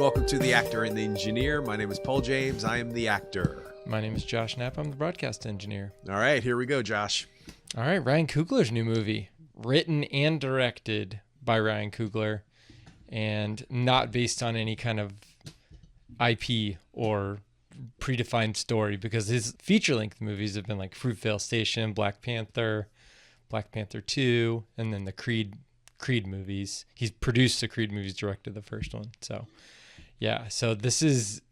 welcome to The Actor and the Engineer. My name is Paul James. I am the actor. My name is Josh Knapp. I'm the broadcast engineer. All right, here we go, Josh. All right, Ryan Coogler's new movie, written and directed by Ryan Coogler, and not based on any kind of IP or predefined story, because his feature-length movies have been like Fruitvale Station, Black Panther 2, and then the Creed movies. He's produced the Creed movies, directed the first one. So yeah, so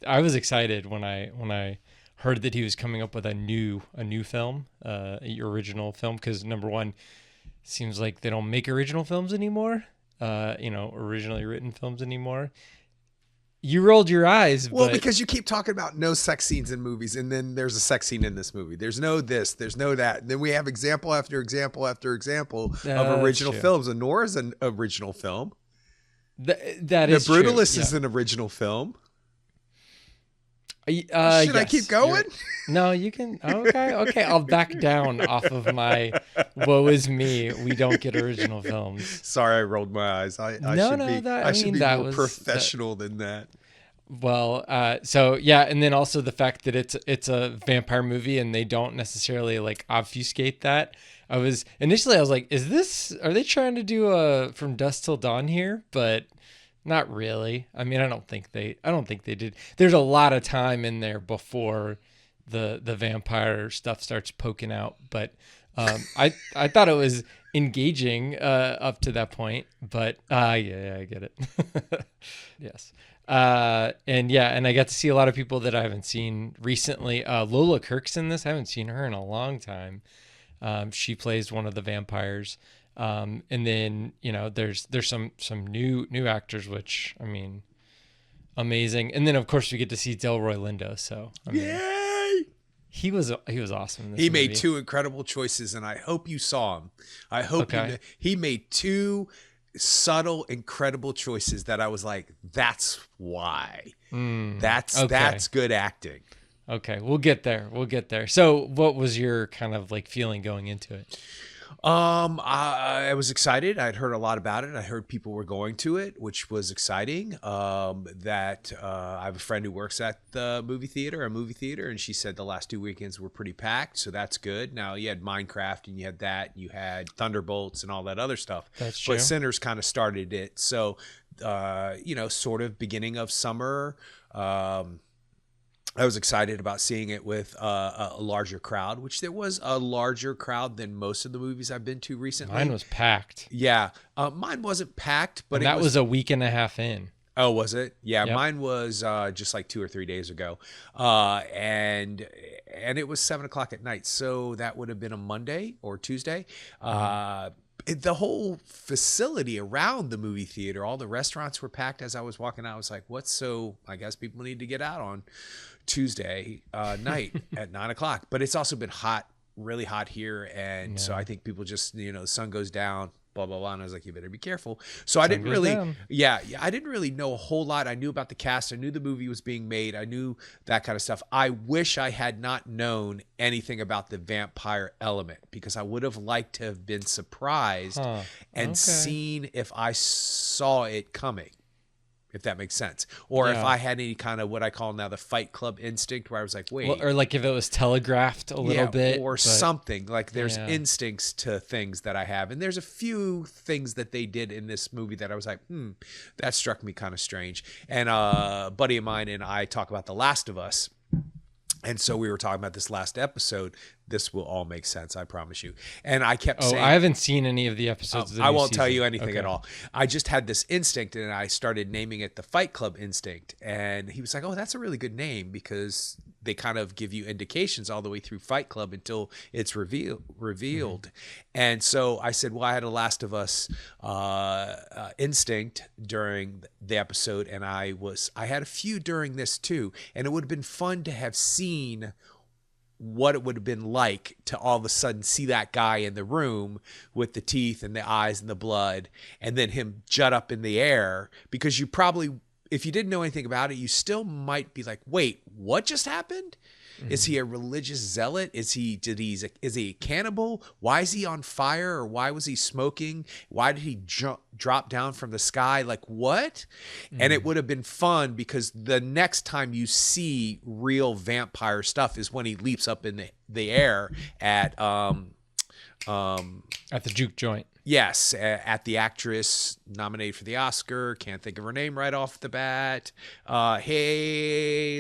I was excited when I heard that he was coming up with a new film, original film, because number one, seems like they don't make original films anymore, originally written films anymore. You rolled your eyes. Well, because you keep talking about no sex scenes in movies, and then there's a sex scene in this movie. There's no this, there's no that. And then we have example after example after example of original films. And Nora's an original film. That is true. The Brutalist is an original film. Should yes, I keep going? No, you can. Okay. I'll back down off of my woe is me. We don't get original films. Sorry, I rolled my eyes. I should be more professional than that. Well, so yeah, and then also the fact that it's a vampire movie and they don't necessarily like obfuscate that. I was like, are they trying to do a From Dusk Till Dawn here? But not really. I mean, I don't think they did. There's a lot of time in there before the vampire stuff starts poking out, but I thought it was engaging up to that point. But yeah, I get it. Yes. And I got to see a lot of people that I haven't seen recently. Lola Kirk's in this. I haven't seen her in a long time. She plays one of the vampires. And then, there's some new actors, which, I mean, amazing. And then of course we get to see Delroy Lindo. So, yay! He was awesome in this He movie. made two incredible choices, and I hope you saw him. I hope he made two subtle, incredible choices that I was like, that's why. That's good acting. Okay, we'll get there. So what was your kind of like feeling going into it? I was excited. I'd heard a lot about it. I heard people were going to it, which was exciting. I have a friend who works at a movie theater, and she said the last 2 weekends were pretty packed, so that's good. Now, you had Minecraft, and you had that, and you had Thunderbolts and all that other stuff. That's true. But Sinners kind of started it. So, sort of beginning of summer, I was excited about seeing it with a larger crowd, which there was a larger crowd than most of the movies I've been to recently. Mine was packed. Yeah. Mine wasn't packed, but that was a week and a half in. Oh, was it? Yeah. Yep. Mine was just like 2 or 3 days ago. And it was 7:00 at night. So that would have been a Monday or Tuesday. The whole facility around the movie theater, all the restaurants were packed. As I was walking out, I was like, I guess people need to get out on Tuesday night at 9:00. But it's also been hot, really hot here. And so I think people just, the sun goes down, blah, blah, blah. And I was like, you better be careful. So I didn't really know a whole lot. I knew about the cast. I knew the movie was being made. I knew that kind of stuff. I wish I had not known anything about the vampire element, because I would have liked to have been surprised and seen if I saw it coming, if that makes sense. Or if I had any kind of what I call now the Fight Club instinct, where I was like, wait. Well, or like if it was telegraphed a little bit. Or something. Like there's instincts to things that I have. And there's a few things that they did in this movie that I was like, that struck me kind of strange. And a buddy of mine and I talk about The Last of Us. And so we were talking about this last episode. This will all make sense, I promise you. And I kept saying... I haven't seen any of the episodes of the I new won't tell season. you anything at all. I just had this instinct, and I started naming it the Fight Club instinct. And he was like, that's a really good name, because they kind of give you indications all the way through Fight Club until it's revealed. Mm-hmm. And so I said, I had a Last of Us instinct during the episode, and I had a few during this too. And it would have been fun to have seen what it would have been like to all of a sudden see that guy in the room with the teeth and the eyes and the blood, and then him jut up in the air, because you probably, if you didn't know anything about it, you still might be like, wait, what just happened? Is he a religious zealot? Is he a cannibal? Why is he on fire, or why was he smoking? Why did he drop down from the sky? Like what? And it would have been fun because the next time you see real vampire stuff is when he leaps up in the air at the juke joint. Yes, at the actress nominated for the Oscar. Can't think of her name right off the bat. Haley.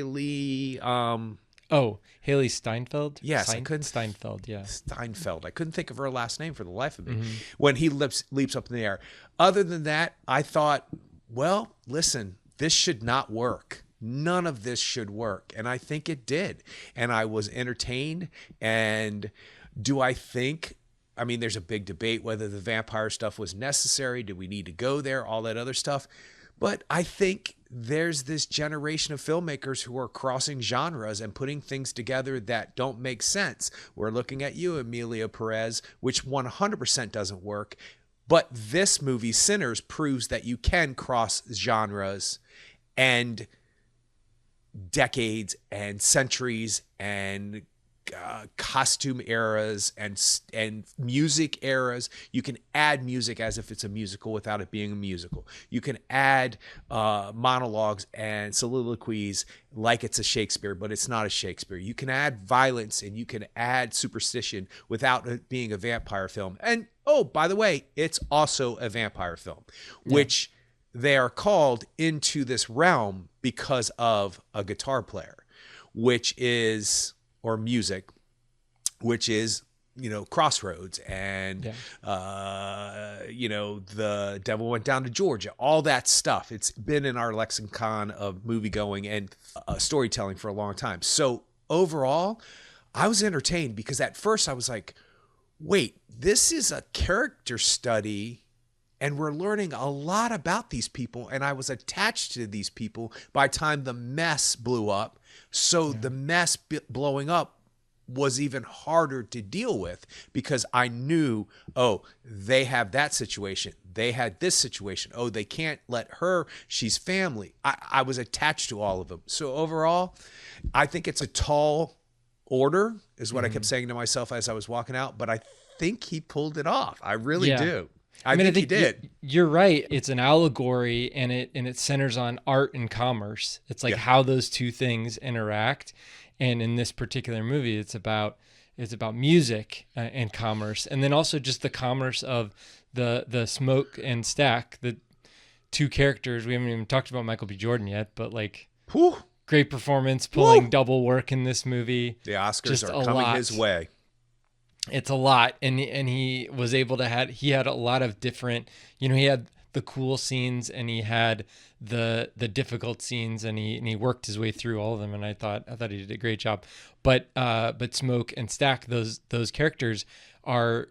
Haley Steinfeld? Yes, I couldn't. Steinfeld, yeah. Steinfeld. I couldn't think of her last name for the life of me. When he leaps up in the air. Other than that, I thought, well, listen, this should not work. None of this should work. And I think it did. And I was entertained. And do I think... I mean, there's a big debate whether the vampire stuff was necessary. Do we need to go there? All that other stuff. But I think there's this generation of filmmakers who are crossing genres and putting things together that don't make sense. We're looking at you, Emilia Perez, which 100% doesn't work. But this movie, Sinners, proves that you can cross genres and decades and centuries and costume eras and music eras. You can add music as if it's a musical without it being a musical. You can add monologues and soliloquies like it's a Shakespeare, but it's not a Shakespeare. You can add violence and you can add superstition without it being a vampire film. And oh, by the way, it's also a vampire film, which they are called into this realm because of a guitar player, or music, which is, Crossroads and, The Devil Went Down to Georgia, all that stuff. It's been in our lexicon of moviegoing and storytelling for a long time. So overall, I was entertained because at first I was like, wait, this is a character study and we're learning a lot about these people. And I was attached to these people by the time the mess blew up. So the mess blowing up was even harder to deal with because I knew, oh, they have that situation. They had this situation. Oh, they can't let her. She's family. I was attached to all of them. So overall, I think it's a tall order is what I kept saying to myself as I was walking out. But I think he pulled it off. I really do. I think he did. You're right. It's an allegory, and it centers on art and commerce. It's like how those two things interact. And in this particular movie, it's about music and commerce, and then also just the commerce of the Smoke and Stack, the two characters. We haven't even talked about Michael B. Jordan yet, but great performance, pulling double work in this movie. The Oscars are coming his way. It's a lot, and he was able to he had a lot of different, he had the cool scenes and he had the difficult scenes, and he worked his way through all of them, and I thought he did a great job. But Smoke and Stack, those characters are,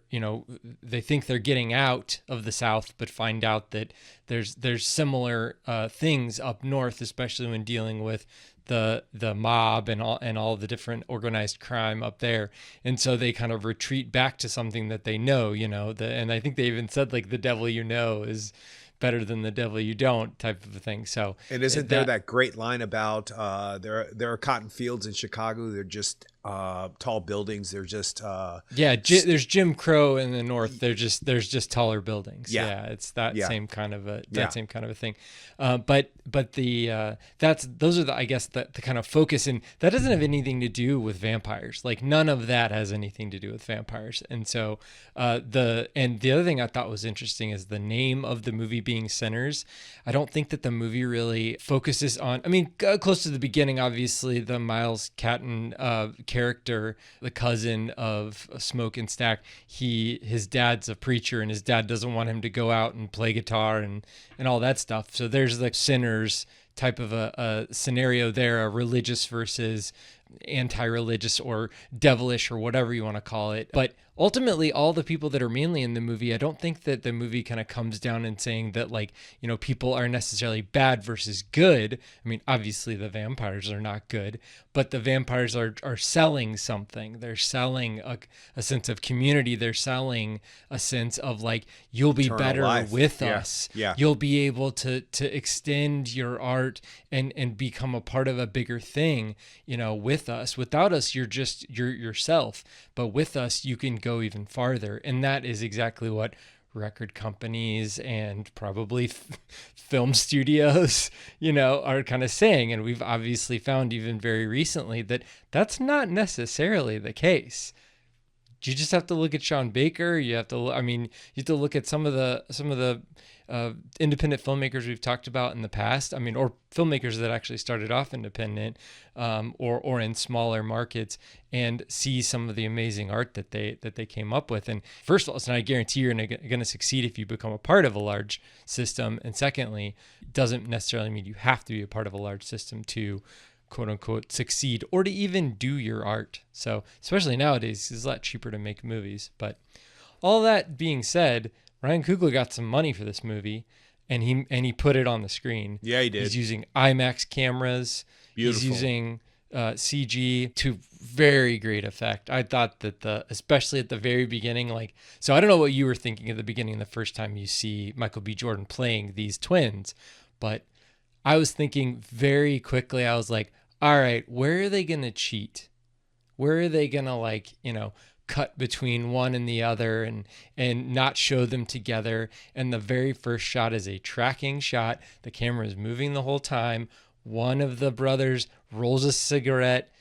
they think they're getting out of the South, but find out that there's similar things up north, especially when dealing with the mob and all the different organized crime up there. And so they kind of retreat back to something that they know, and I think they even said like the devil is better than the devil you don't type of a thing. So and isn't there that great line about there are cotton fields in Chicago, they're just tall buildings, they're just there's Jim Crow in the north, there's just taller buildings. It's that same kind of a thing. But those are the kind of focus, and that doesn't have anything to do with vampires. Like none of that has anything to do with vampires. And so the other thing I thought was interesting is the name of the movie being Sinners. I don't think that the movie really focuses on, close to the beginning, obviously the Miles Catton character, the cousin of Smoke and Stack, his dad's a preacher, and his dad doesn't want him to go out and play guitar and all that stuff. So there's like Sinners type of a scenario there, a religious versus anti-religious or devilish or whatever you want to call it. But ultimately, all the people that are mainly in the movie, I don't think that the movie kind of comes down and saying that people are necessarily bad versus good. Obviously the vampires are not good, but the vampires are selling something. They're selling a sense of community. They're selling a sense of you'll be eternal better life with us. Yeah. You'll be able to extend your art and become a part of a bigger thing, with with us. Without us, you're just yourself. But with us, you can go even farther. And that is exactly what record companies and probably film studios, are kind of saying. And we've obviously found even very recently that that's not necessarily the case. You just have to look at Sean Baker. You have to look at some of the independent filmmakers we've talked about in the past. Or filmmakers that actually started off independent, or in smaller markets, and see some of the amazing art that they came up with. And first of all, it's not a guarantee you're going to succeed if you become a part of a large system. And secondly, it doesn't necessarily mean you have to be a part of a large system to quote unquote succeed or to even do your art. So especially nowadays, it's a lot cheaper to make movies. But all that being said, Ryan Coogler got some money for this movie, and he put it on the screen. Yeah, he did. He's using IMAX cameras. Beautiful. He's using CG to very great effect. I thought that especially at the very beginning, so I don't know what you were thinking at the beginning the first time you see Michael B. Jordan playing these twins, but I was thinking very quickly, I was like, all right, where are they going to cheat? Where are they going to cut between one and the other and not show them together? And the very first shot is a tracking shot. The camera is moving the whole time. One of the brothers rolls a cigarette,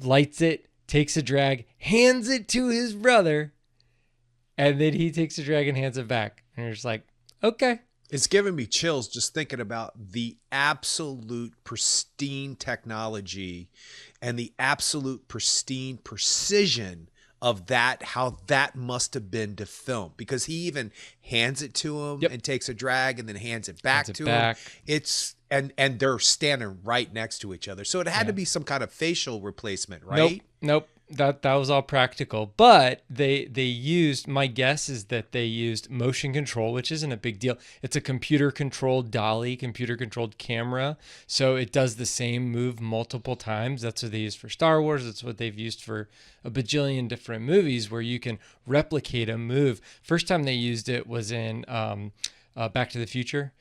lights it, takes a drag, hands it to his brother, and then he takes a drag and hands it back. And you're just like, okay. It's giving me chills just thinking about the absolute pristine technology and the absolute pristine precision of that, how that must have been to film, because he even hands it to him and takes a drag and then hands it back to him. It's and they're standing right next to each other. So it had to be some kind of facial replacement, right? Nope. That was all practical, but they used, my guess is that they used motion control, which isn't a big deal. It's a computer controlled dolly, computer controlled camera. So it does the same move multiple times. That's what they used for Star Wars. That's what they've used for a bajillion different movies where you can replicate a move. First time they used it was in Back to the Future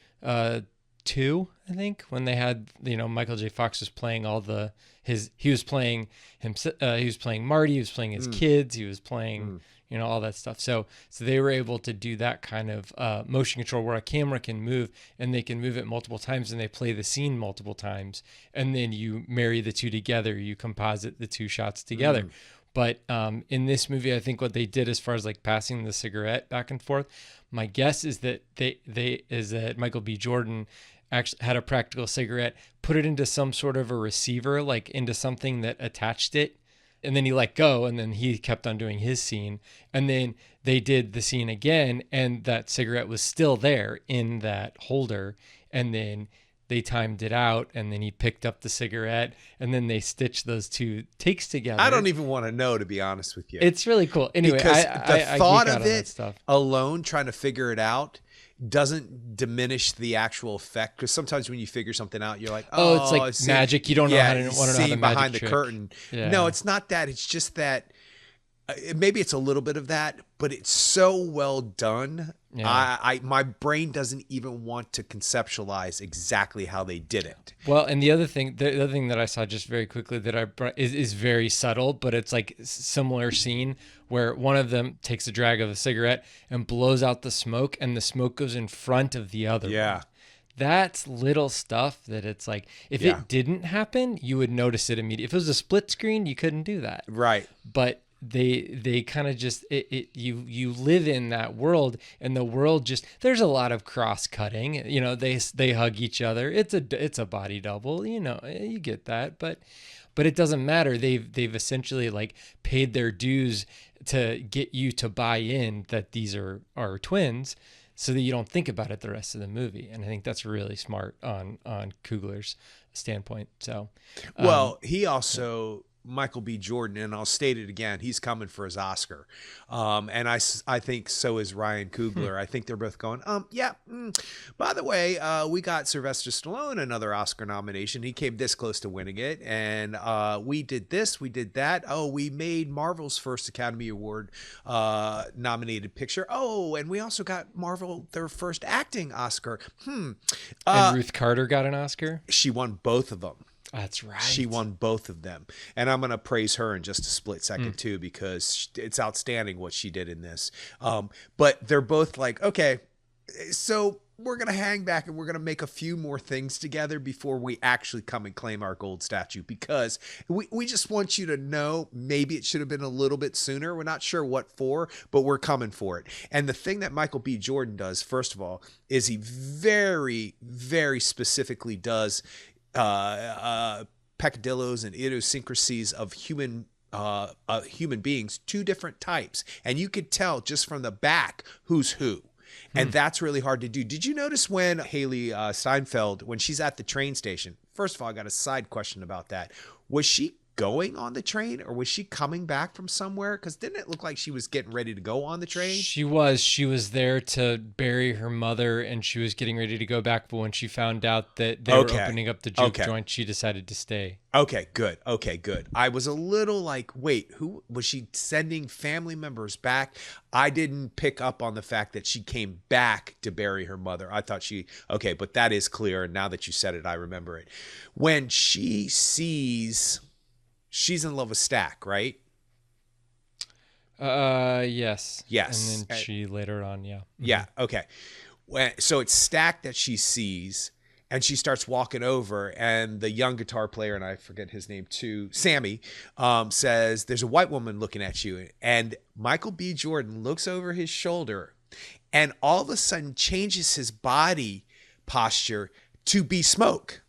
2, I think, when they had, Michael J. Fox was playing he was playing Marty, he was playing his kids, he was playing, all that stuff. So they were able to do that kind of motion control where a camera can move and they can move it multiple times and they play the scene multiple times. And then you marry the two together, you composite the two shots together. But in this movie, I think what they did as far as passing the cigarette back and forth, my guess is that that Michael B. Jordan actually had a practical cigarette, put it into some sort of a receiver, into something that attached it, and then he let go, and then he kept on doing his scene, and then they did the scene again, and that cigarette was still there in that holder, and then they timed it out, and then he picked up the cigarette, and then they stitched those two takes together. I don't even want to know, to be honest with you. It's really cool. Anyway, because the thought of it alone, trying to figure it out, doesn't diminish the actual effect, because sometimes when you figure something out, you're like, it's like magic. You don't know how to want to know how the behind magic the trick. curtain. Yeah. No, it's not that. It's just that maybe it's a little bit of that, but it's so well done. Yeah. My brain doesn't even want to conceptualize exactly how they did it. Well, and the other thing that I saw just very quickly that I brought is very subtle, but it's similar scene where one of them takes a drag of a cigarette and blows out the smoke, and the smoke goes in front of the other one. That's little stuff that it's if it didn't happen, you would notice it immediately. If it was a split screen, you couldn't do that. Right. But they kind of just you live in that world, and the world just, there's a lot of cross cutting, they hug each other, it's a body double, you get that, but it doesn't matter. They've essentially paid their dues to get you to buy in that these are twins, so that you don't think about it the rest of the movie. And I think that's really smart on Coogler's standpoint. So he also, Michael B. Jordan, and I'll state it again, he's coming for his Oscar. And I think so is Ryan Coogler. I think they're both going, by the way, we got Sylvester Stallone another Oscar nomination. He came this close to winning it. And we did this, we did that. Oh, we made Marvel's first Academy Award nominated picture. Oh, and we also got Marvel their first acting Oscar. And Ruth Carter got an Oscar? She won both of them. That's right. She won both of them. And I'm going to praise her in just a split second too, because it's outstanding what she did in this. But they're both like, okay, so we're going to hang back and we're going to make a few more things together before we actually come and claim our gold statue, because we just want you to know, maybe it should have been a little bit sooner. We're not sure what for, but we're coming for it. And the thing that Michael B. Jordan does, first of all, is he very, very specifically does peccadillos and idiosyncrasies of human beings, two different types. And you could tell just from the back who's who. And that's really hard to do. Did you notice when Haley Steinfeld, when she's at the train station? First of all, I got a side question about that. Was she going on the train, or was she coming back from somewhere? Because didn't it look like she was getting ready to go on the train? She was there to bury her mother, and she was getting ready to go back. But when she found out that they were opening up the juke joint, she decided to stay. Okay, good. I was a little like, wait, who was she sending family members back? I didn't pick up on the fact that she came back to bury her mother. I thought okay, but that is clear. And now that you said it, I remember it. When she sees, she's in love with Stack, right? Yes. Yes. And then she later on, yeah. Yeah, okay. So it's Stack that she sees, and she starts walking over, and the young guitar player, and I forget his name too, Sammy, says, there's a white woman looking at you. And Michael B. Jordan looks over his shoulder and all of a sudden changes his body posture to be Smoke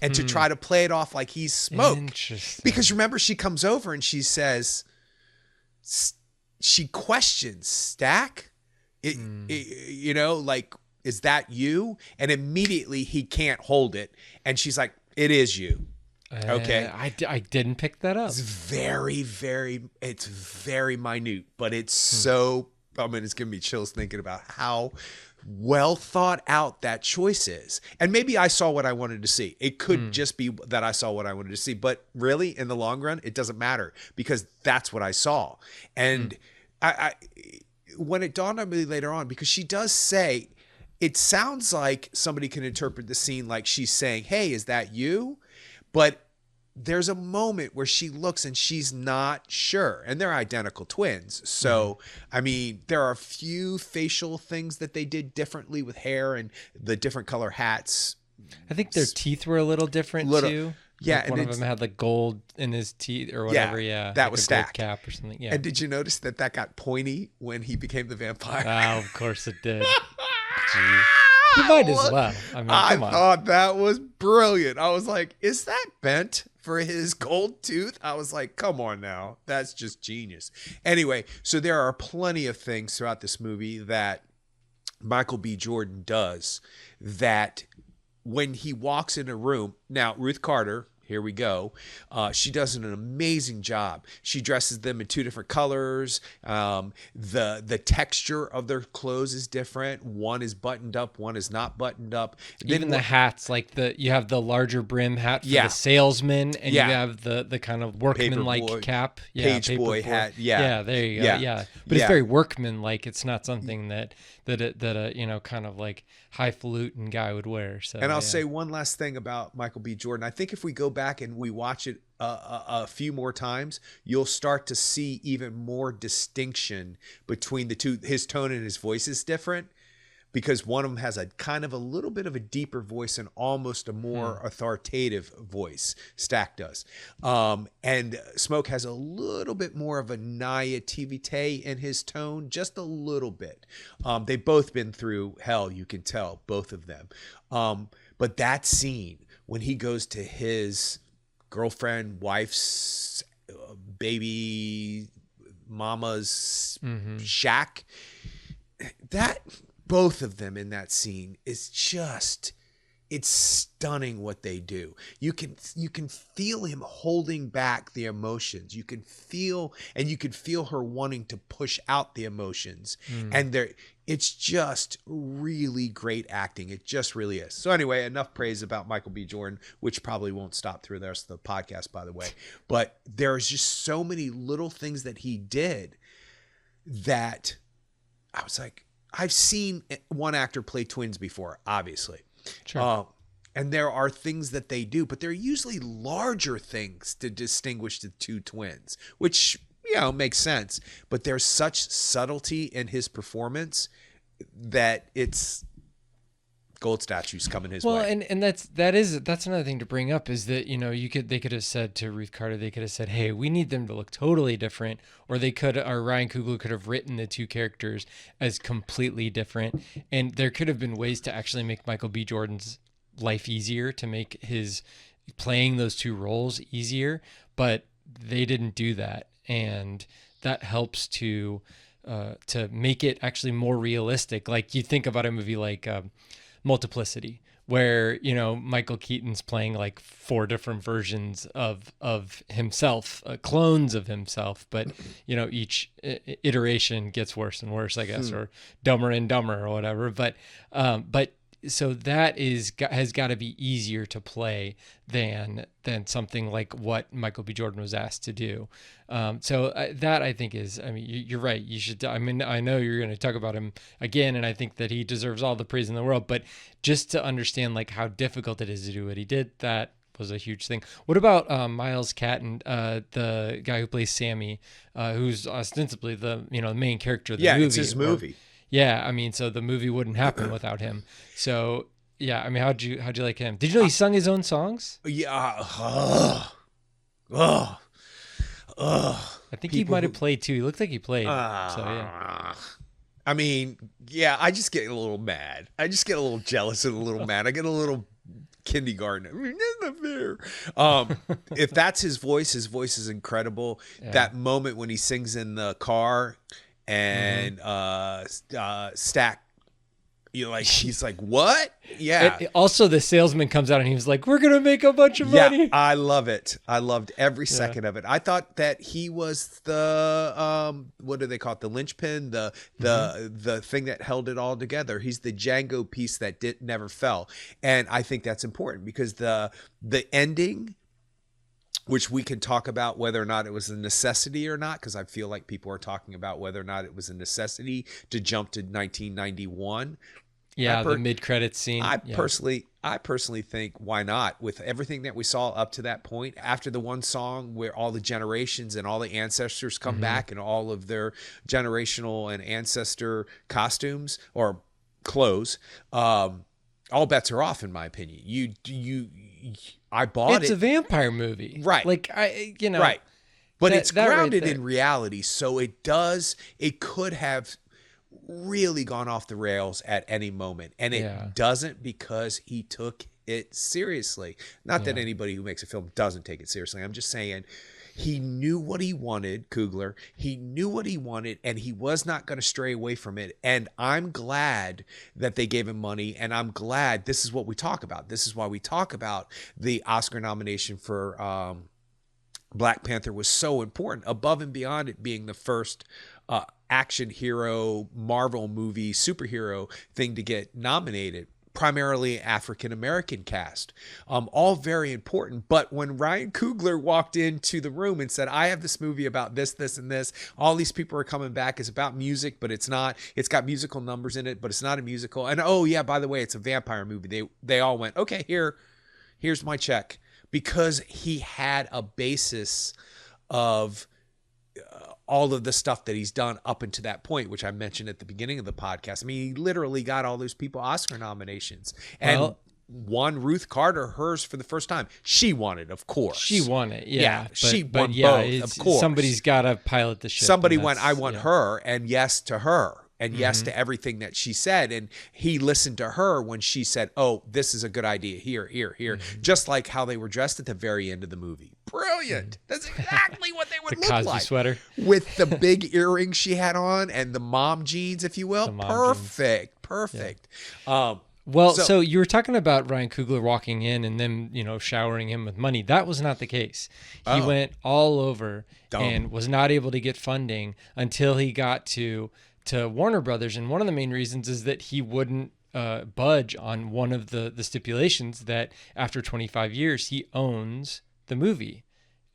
and to try to play it off like he's Smoke. Interesting. Because remember, she comes over and she says, she questions Stack, you know, like, is that you? And immediately he can't hold it. And she's like, it is you. Okay. I didn't pick that up. It's very, it's very minute, but it's so, I mean, it's giving me chills thinking about how well thought out that choice is. And maybe I saw what I wanted to see. It could just be that I saw what I wanted to see, but really in the long run, it doesn't matter because that's what I saw. And I when it dawned on me later on, because she does say, it sounds like somebody can interpret the scene like she's saying, hey, is that you? But there's a moment where she looks and she's not sure. And they're identical twins. So, I mean, there are a few facial things that they did differently with hair and the different color hats. I think their teeth were a little different too. Yeah. Like one of them had like gold in his teeth or whatever. Yeah. That like was a gold Stack. cap or something. Yeah. And did you notice that got pointy when he became the vampire? Oh, of course it did. Jeez. You might as well. I mean, come on. Thought that was brilliant. I was like, is that bent for his gold tooth? I was like, come on now. That's just genius. Anyway, so there are plenty of things throughout this movie that Michael B. Jordan does that when he walks in a room. Now, Ruth Carter, here we go. She does an amazing job. She dresses them in two different colors. The texture of their clothes is different. One is buttoned up, one is not buttoned up. Even the hats, like you have the larger brim hat for the salesman, and you have the kind of workman-like cap. Yeah, page boy hat. Yeah, there you go. Yeah, but it's very workman-like. It's not something that a kind of like highfalutin guy would wear. So, and I'll say one last thing about Michael B. Jordan. I think if we go back and we watch it a few more times, you'll start to see even more distinction between the two. His tone and his voice is different because one of them has a kind of a little bit of a deeper voice and almost a more authoritative voice. Stack does. And Smoke has a little bit more of a naivete in his tone, just a little bit. They've both been through hell, you can tell, both of them. But that scene, when he goes to his girlfriend, wife's, baby mama's shack, that both of them in that scene is just, it's stunning what they do. You can feel him holding back the emotions. You can feel her wanting to push out the emotions. And it's just really great acting. It just really is. So anyway, enough praise about Michael B. Jordan, which probably won't stop through the rest of the podcast, by the way. But there's just so many little things that he did that I was like, I've seen one actor play twins before, obviously. Sure. and there are things that they do, but they're usually larger things to distinguish the two twins, which, makes sense. But there's such subtlety in his performance that it's gold statues coming his way. Well, and that's another thing to bring up is that, they could have said to Ruth Carter, they could have said, hey, we need them to look totally different, or Ryan Coogler could have written the two characters as completely different, and there could have been ways to actually make Michael B. Jordan's life easier, to make his playing those two roles easier, but they didn't do that, and that helps to make it actually more realistic. Like you think about a movie like Multiplicity, where Michael Keaton's playing like 4 different versions of himself, clones of himself, but each iteration gets worse and worse, I guess, or dumber and dumber or whatever. But so that has got to be easier to play than something like what Michael B. Jordan was asked to do. That I think is, you're right. You should, I know you're going to talk about him again, and I think that he deserves all the praise in the world, but just to understand like how difficult it is to do what he did, that was a huge thing. What about Miles Catton, the guy who plays Sammy, who's ostensibly the main character of the movie? Yeah, it's his movie. So the movie wouldn't happen without him. So yeah, how'd you like him? Did you know he sung his own songs? Yeah. I think he might have played too. He looked like he played. So yeah. I just get a little mad. I just get a little jealous and a little mad. I get a little kindergarten. That's not fair. If that's his voice is incredible. Yeah. That moment when he sings in the car and Stack, he's like, what? Yeah. Also, the salesman comes out and he was like, we're going to make a bunch of money. I love it. I loved every second of it. I thought that he was the, what do they call it? The linchpin, the thing that held it all together. He's the Django piece that never fell. And I think that's important because the ending, which we can talk about whether or not it was a necessity or not, because I feel like people are talking about whether or not it was a necessity to jump to 1991. Yeah, the mid-credits scene. I personally think, why not? With everything that we saw up to that point, after the one song where all the generations and all the ancestors come back and all of their generational and ancestor costumes or clothes, all bets are off, in my opinion. I bought it. It's a vampire movie. Right. Right. But it's grounded in reality. So it could have really gone off the rails at any moment. And it doesn't, because he took it seriously. Not that anybody who makes a film doesn't take it seriously. I'm just saying he knew what he wanted, Coogler. He knew what he wanted, and he was not going to stray away from it. And I'm glad that they gave him money, and I'm glad this is what we talk about. This is why we talk about the Oscar nomination for Black Panther was so important, above and beyond it being the first action hero Marvel movie superhero thing to get nominated. Primarily African-American cast, all very important. But when Ryan Coogler walked into the room and said, I have this movie about this, this, and this, all these people are coming back. It's about music, but it's not. It's got musical numbers in it, but it's not a musical. And oh yeah, by the way, it's a vampire movie. They all went, okay, here's my check. Because he had a basis of all of the stuff that he's done up until that point, which I mentioned at the beginning of the podcast. He literally got all those people Oscar nominations. And won Ruth Carter hers for the first time. She won it, of course. She won it, yeah. She won both, of course. Somebody's got to pilot the ship. Somebody went, I want her, and yes to her. And yes to everything that she said. And he listened to her when she said, oh, this is a good idea. Here. Just like how they were dressed at the very end of the movie. Brilliant. That's exactly what they would look Cosby like. Sweater. With the big earrings she had on and the mom jeans, if you will. Perfect. Yeah. So you were talking about Ryan Coogler walking in and them, showering him with money. That was not the case. He went all over and was not able to get funding until he got to Warner Brothers. And one of the main reasons is that he wouldn't budge on one of the stipulations that after 25 years, he owns the movie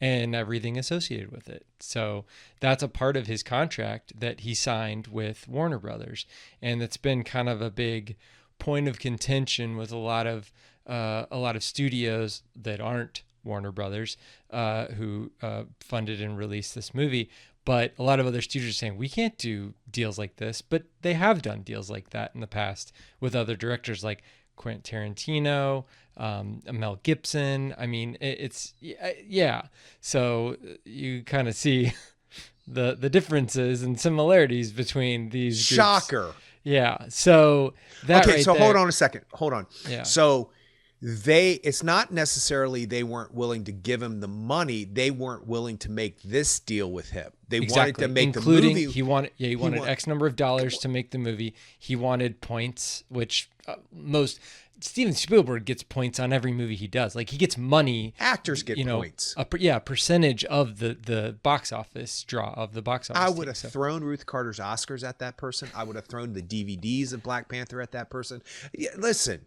and everything associated with it. So that's a part of his contract that he signed with Warner Brothers. And it's been kind of a big point of contention with a lot of a lot of studios that aren't Warner Brothers who funded and released this movie. But a lot of other studios are saying, we can't do deals like this. But they have done deals like that in the past with other directors like Quentin Tarantino, Mel Gibson. I mean, yeah. So you kind of see the differences and similarities between these groups. Shocker. Yeah. So that okay, right so there, hold on a second. Hold on. Yeah. So it's not necessarily they weren't willing to give him the money. They weren't willing to make this deal with him. They wanted to make including the movie. he wanted X number of dollars to make the movie. He wanted points, which most Steven Spielberg gets points on every movie he does. Like he gets money. Actors get points. A percentage of the box office draw of the box office. I would have thrown Ruth Carter's Oscars at that person. I would have thrown the DVDs of Black Panther at that person. Yeah, listen.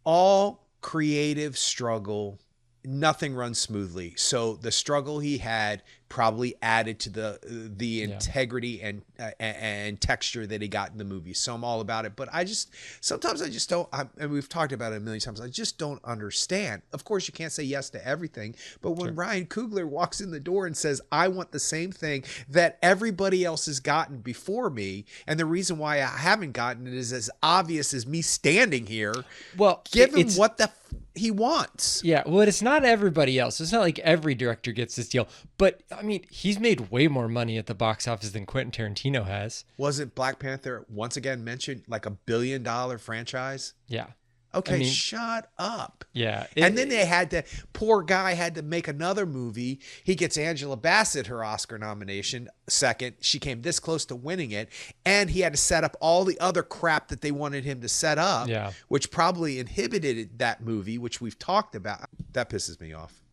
All creative struggle, nothing runs smoothly. So the struggle he had probably added to the integrity and texture that he got in the movie. So I'm all about it. But sometimes I just don't, and we've talked about it a million times, I just don't understand. Of course, you can't say yes to everything. But when Ryan Coogler walks in the door and says, I want the same thing that everybody else has gotten before me, and the reason why I haven't gotten it is as obvious as me standing here. Well, give him what he wants. Yeah, well, it's not everybody else. It's not like every director gets this deal. But, I mean, he's made way more money at the box office than Quentin Tarantino has. Wasn't Black Panther, once again mentioned, like $1 billion franchise? Yeah. Okay, I mean, shut up. Yeah. And then poor guy had to make another movie. He gets Angela Bassett her Oscar nomination second. She came this close to winning it. And he had to set up all the other crap that they wanted him to set up, which probably inhibited that movie, which we've talked about. That pisses me off.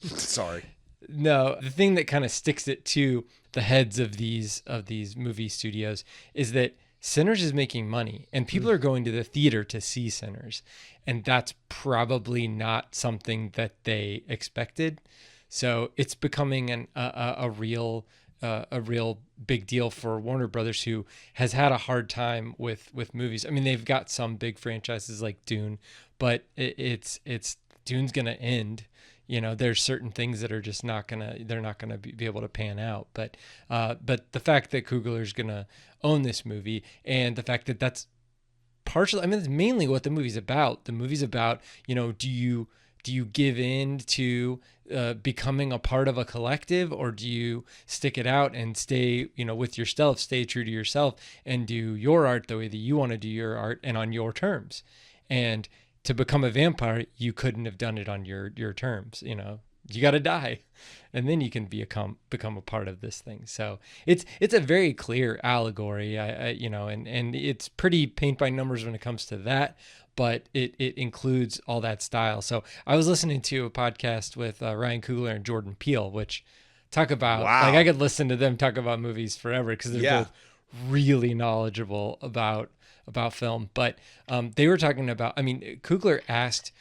Sorry. No, the thing that kind of sticks it to the heads of these movie studios is that Sinners is making money and people are going to the theater to see Sinners. And that's probably not something that they expected. So it's becoming a real big deal for Warner Brothers, who has had a hard time with movies. I mean, they've got some big franchises like Dune, but it's Dune's going to end. You know, there's certain things that are just not gonna be able to pan out. But the fact that Coogler's gonna own this movie, and the fact that that's partially, I mean, that's mainly what the movie's about. The movie's about, you know, do you give in to becoming a part of a collective, or do you stick it out and stay, you know, with yourself, stay true to yourself, and do your art the way that you want to do your art and on your terms? And to become a vampire, you couldn't have done it on your terms. You know, you got to die, and then you can become a part of this thing. So it's a very clear allegory, you know, and it's pretty paint by numbers when it comes to that, but it includes all that style. So I was listening to a podcast with Ryan Coogler and Jordan Peele, which talk about, like, I could listen to them talk about movies forever because they're both really knowledgeable about film. But they were talking about, I mean, Coogler asked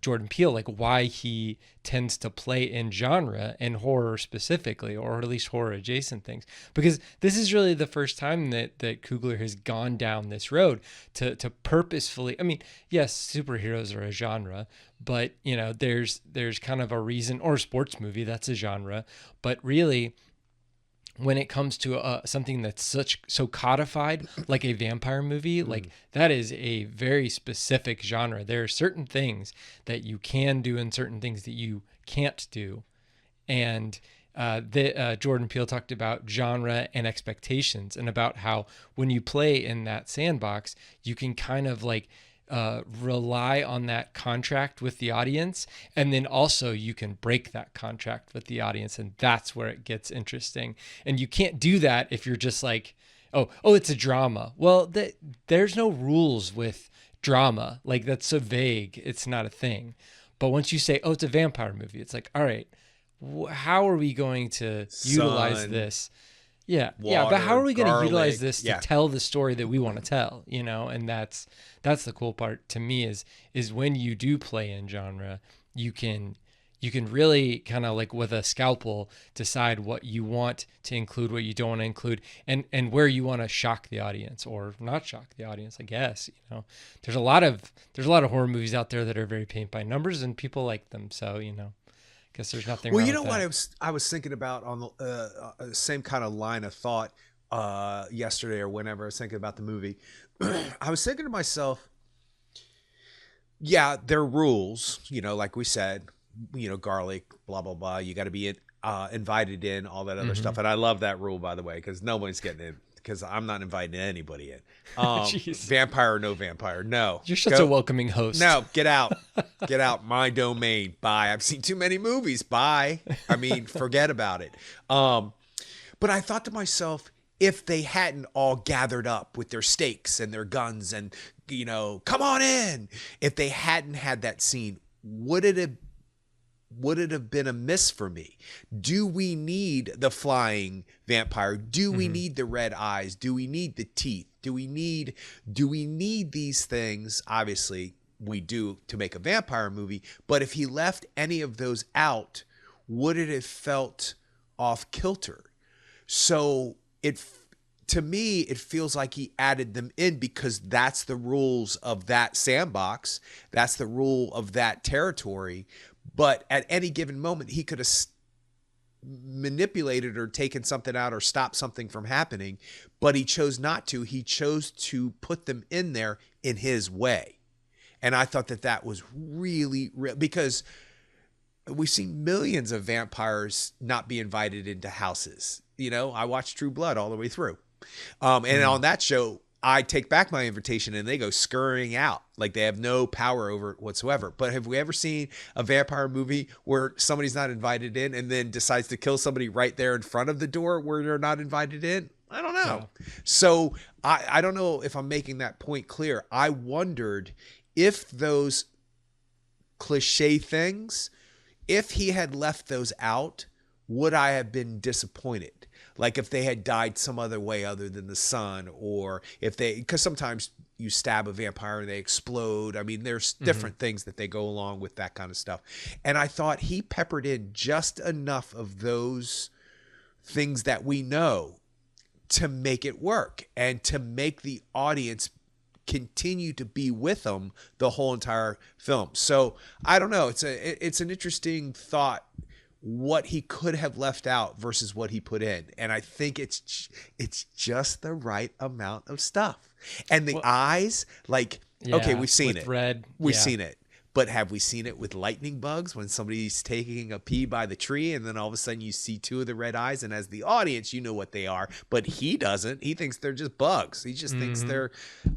Jordan Peele like why he tends to play in genre and horror specifically, or at least horror adjacent things, because this is really the first time that Coogler has gone down this road to purposefully, I mean, yes, superheroes are a genre, but you know, there's kind of a reason, or a sports movie, that's a genre, but really when it comes to something that's so codified, like a vampire movie, like that is a very specific genre. There are certain things that you can do and certain things that you can't do. And Jordan Peele talked about genre and expectations, and about how when you play in that sandbox, you can kind of like rely on that contract with the audience, and then also you can break that contract with the audience, and that's where it gets interesting. And you can't do that if you're just like, oh, it's a drama. Well, there's no rules with drama. Like, that's so vague, it's not a thing. But once you say, oh, it's a vampire movie, it's like, all right, how are we going to utilize this? Yeah, water, but how are we going to utilize this to tell the story that we want to tell, you know? And that's the cool part to me is when you do play in genre, you can you can really kind of like with a scalpel decide what you want to include, what you don't want to include, and where you want to shock the audience or not shock the audience, I guess. There's a lot of horror movies out there that are very paint by numbers and people like them. So, I guess there's nothing wrong with that. What I was thinking about on the same kind of line of thought yesterday or whenever I was thinking about the movie. I was thinking to myself, yeah, there are rules, like we said, garlic, blah, blah, blah. You got to be invited in, all that other stuff. And I love that rule, by the way, because nobody's getting in, because I'm not inviting anybody in. Vampire or no vampire. No. You're such a welcoming host. No, get out. Get out. My domain. Bye. I've seen too many movies. Bye. I mean, forget about it. But I thought to myself, if they hadn't all gathered up with their stakes and their guns and, come on in, if they hadn't had that scene, would it have been a miss for me? Do we need the flying vampire? Do we need the red eyes? Do we need the teeth? Do we need these things? Obviously, we do to make a vampire movie. But if he left any of those out, would it have felt off kilter? So to me, it feels like he added them in because that's the rules of that sandbox. That's the rule of that territory. But at any given moment, he could have manipulated or taken something out or stopped something from happening. But he chose not to. He chose to put them in there in his way. And I thought that was really real, because we've seen millions of vampires not be invited into houses. I watched True Blood all the way through. And on that show, I take back my invitation and they go scurrying out like they have no power over it whatsoever. But have we ever seen a vampire movie where somebody's not invited in and then decides to kill somebody right there in front of the door where they're not invited in? I don't know. No. So I don't know if I'm making that point clear. I wondered if those cliche things, if he had left those out, would I have been disappointed? Like if they had died some other way other than the sun, or because sometimes you stab a vampire and they explode. I mean, there's different things that they go along with that kind of stuff. And I thought he peppered in just enough of those things that we know to make it work and to make the audience continue to be with them the whole entire film. So I don't know. It's an interesting thought, what he could have left out versus what he put in. And I think it's just the right amount of stuff. And the eyes, okay, we've seen it. Red. We've seen it. But have we seen it with lightning bugs when somebody's taking a pee by the tree and then all of a sudden you see two of the red eyes, and as the audience, you know what they are, but he doesn't. He thinks they're just bugs. He just thinks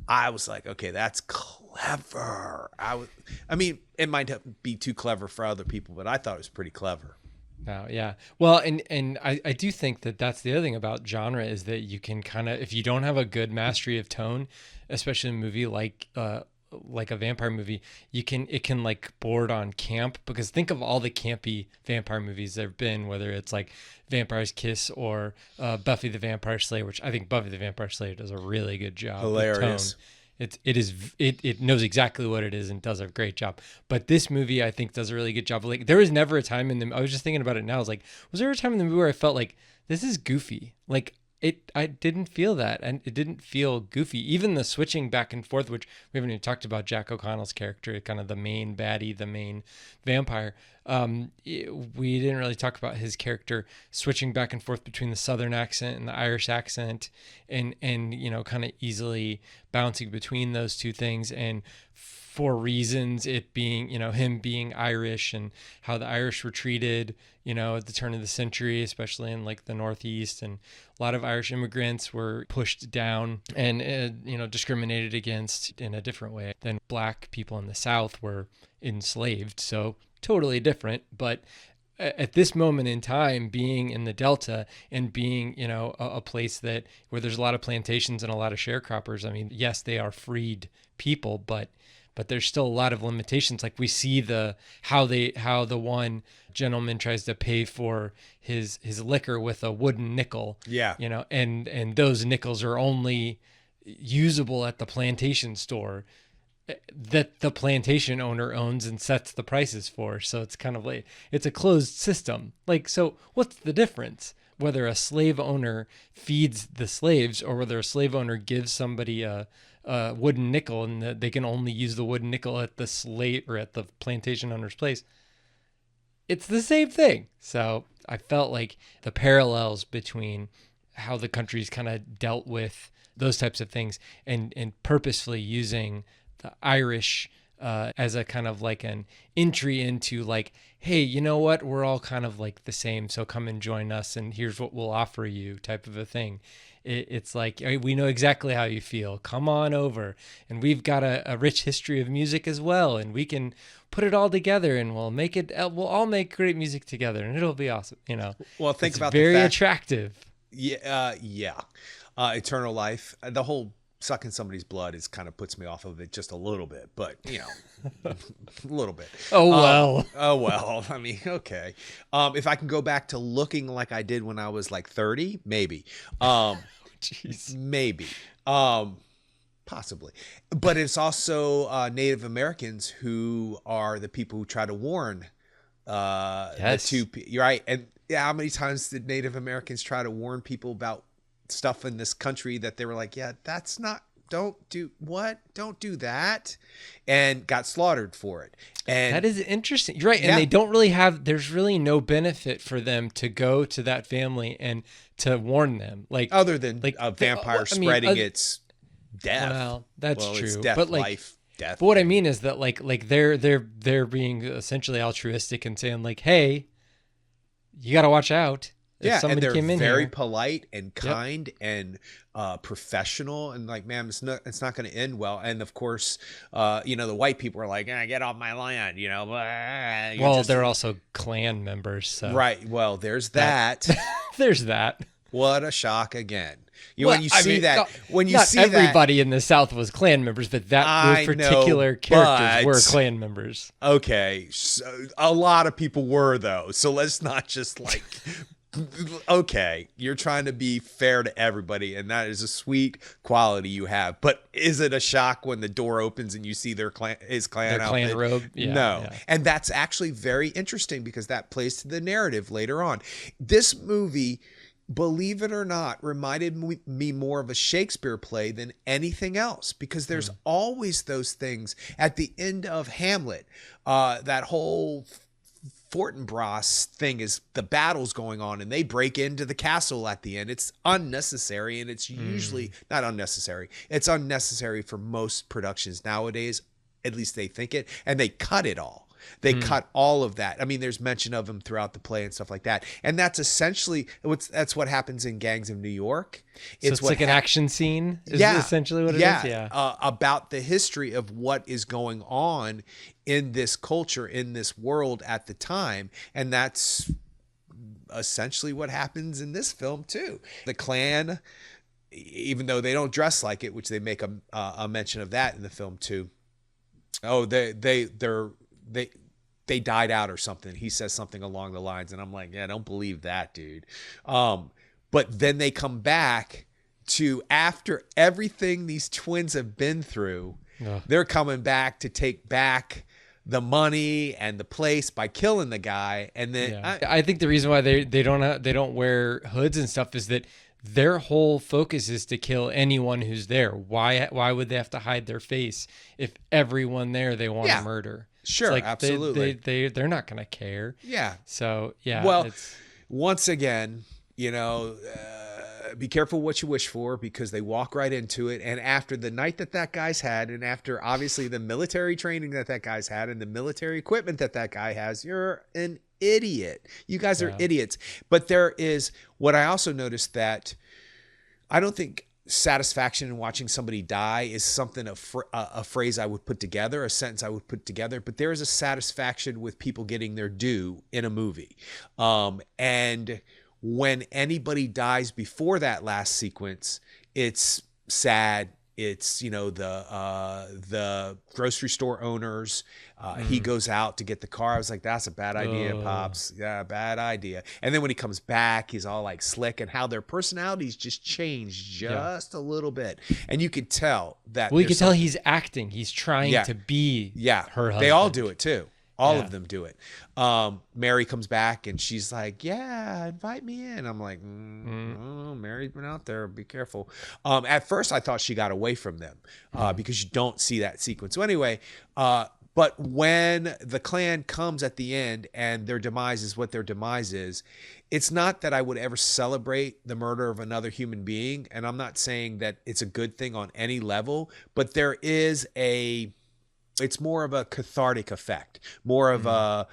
I was like, okay, that's clever. I mean, it might be too clever for other people, but I thought it was pretty clever. Oh, yeah. Well, and I do think that that's the other thing about genre is that you can kind of, if you don't have a good mastery of tone, especially in a movie like a vampire movie, it can like board on camp, because think of all the campy vampire movies there have been, whether it's like Vampire's Kiss or Buffy the Vampire Slayer, which I think Buffy the Vampire Slayer does a really good job. Hilarious. It knows exactly what it is and does a great job. But this movie, I think, does a really good job. Like, there was never a time I was just thinking about it now. I was like, was there a time in the movie where I felt like this is goofy? Like, I didn't feel that, and it didn't feel goofy. Even the switching back and forth, which we haven't even talked about Jack O'Connell's character, kind of the main baddie, the main vampire. We didn't really talk about his character switching back and forth between the Southern accent and the Irish accent, and kind of easily bouncing between those two things, and for reasons, it being, him being Irish and how the Irish were treated, at the turn of the century, especially in like the Northeast, and a lot of Irish immigrants were pushed down and, discriminated against in a different way than Black people in the South were enslaved. So totally different. But at this moment in time, being in the Delta and being, a place where there's a lot of plantations and a lot of sharecroppers, I mean, yes, they are freed people, but there's still a lot of limitations. Like we see how the one gentleman tries to pay for his liquor with a wooden nickel. Yeah. And those nickels are only usable at the plantation store. that the plantation owner owns and sets the prices for. So it's kind of like, it's a closed system. Like, so what's the difference? Whether a slave owner feeds the slaves or whether a slave owner gives somebody a wooden nickel and that they can only use the wooden nickel at the slave or at the plantation owner's place. It's the same thing. So I felt like the parallels between how the countries kind of dealt with those types of things and purposefully using the Irish as a kind of like an entry into like, hey, you know what? We're all kind of like the same. So come and join us and here's what we'll offer you type of a thing. It's like, we know exactly how you feel. Come on over. And we've got a rich history of music as well. And we can put it all together and we'll all make great music together and it'll be awesome. You know, Well, think it's about very the fact, attractive. yeah. Eternal life. The whole sucking somebody's blood is kind of puts me off of it just a little bit, but you know, a little bit. Oh, well. Oh, well. I mean, okay. If I can go back to looking like I did when I was like 30, maybe. Jeez. Maybe. Possibly. But it's also Native Americans who are the people who try to warn Yes. you're right. And how many times did Native Americans try to warn people about stuff in this country that they were like, yeah, don't do that, and got slaughtered for it. And That is interesting. You're right. Yeah. And they don't really there's really no benefit for them to go to that family and to warn them. Like, other than like a vampire I mean, spreading its death. well, that's Well, true. it's death, but like, life, death. but what I mean is that like they're being essentially altruistic and saying like, hey, you got to watch out. If Yeah, and somebody they're came in very here. polite and kind and professional, and like, ma'am, it's not going to end well. And of course, you know, the white people are like, get off my land, you know. Well, they're also Klan members, so right. Well, there's that. there's that. What a shock again. Well, When you see I mean, that, when you not see that, everybody in the South was Klan members, but I those know, particular characters were but- Klan members. okay, so a lot of people were though. So let's not just like. Okay, you're trying to be fair to everybody, and that is a sweet quality you have. But is it a shock when the door opens and you see his clan Their Klan outfit? robe? Yeah, No. yeah. And that's actually very interesting because that plays to the narrative later on. This movie, believe it or not, reminded me more of a Shakespeare play than anything else, because there's always those things at the end of Hamlet. That whole Fortinbras thing is the battle's going on and they break into the castle at the end. It's unnecessary, and it's usually not unnecessary. It's unnecessary for most productions nowadays. At least they think it, and they cut it all. They cut all of that. I mean, there's mention of them throughout the play and stuff like that. And that's essentially that's what happens in Gangs of New York. So it's like an action scene is essentially what it is? Yeah. About the history of what is going on in this culture, in this world at the time. And that's essentially what happens in this film too. The Klan, even though they don't dress like it, which they make a mention of that in the film too. Oh, they died out or something. He says something along the lines, and I'm like, yeah, I don't believe that, dude. But then they come back to, after everything these twins have been through, they're coming back to take back the money and the place by killing the guy. And then I think the reason why they don't wear hoods and stuff is that their whole focus is to kill anyone who's there. Why would they have to hide their face if everyone there they want to murder? Sure, it's like absolutely. They're not gonna care. Yeah. So yeah. Well, once again, you know, be careful what you wish for, because they walk right into it. And after the night that guy's had, and after obviously the military training that guy's had, and the military equipment that guy has, you're an idiot. You guys are idiots. But there is what I also noticed, that I don't think satisfaction in watching somebody die is something, a phrase I would put together, a sentence I would put together, but there is a satisfaction with people getting their due in a movie. And when anybody dies before that last sequence, it's sad, It's, the grocery store owners. He goes out to get the car. I was like, that's a bad idea, Pops. Yeah, bad idea. And then when he comes back, he's all like slick, and how their personalities just change just a little bit. And you could tell that. Well, you could tell he's acting. He's trying to be her husband. They all do it too. All of them do it. Mary comes back and she's like, yeah, invite me in. I'm like, oh, Mary's been out there. Be careful. At first, I thought she got away from them because you don't see that sequence. So anyway, but when the clan comes at the end and their demise is what their demise is, it's not that I would ever celebrate the murder of another human being. And I'm not saying that it's a good thing on any level, but there is it's more of a cathartic effect, more of a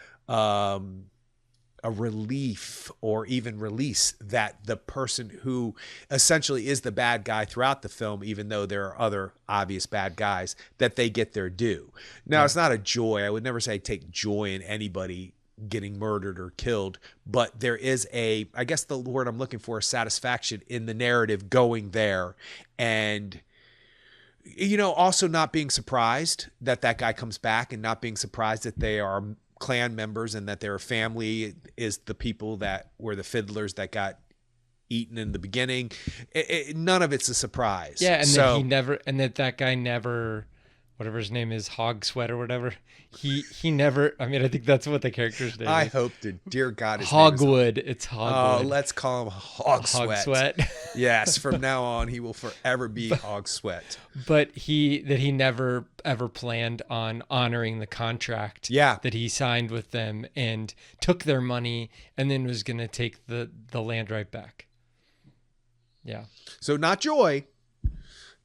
relief or even release that the person who essentially is the bad guy throughout the film, even though there are other obvious bad guys, that they get their due. Now, it's not a joy. I would never say I take joy in anybody getting murdered or killed, but there is I guess the word I'm looking for is satisfaction in the narrative going there. And also not being surprised that guy comes back, and not being surprised that they are clan members and that their family is the people that were the fiddlers that got eaten in the beginning. None of it's a surprise. Yeah, and that guy never, whatever his name is, Hog Sweat or whatever. He never. I mean, I think that's what the character's name is. I hope to dear God, his Hogwood. It's Hogwood. Oh, let's call him Hog Sweat. Yes, from now on, he will forever be Hog Sweat. But he never ever planned on honoring the contract that he signed with them, and took their money, and then was going to take the land right back. Yeah. So not joy.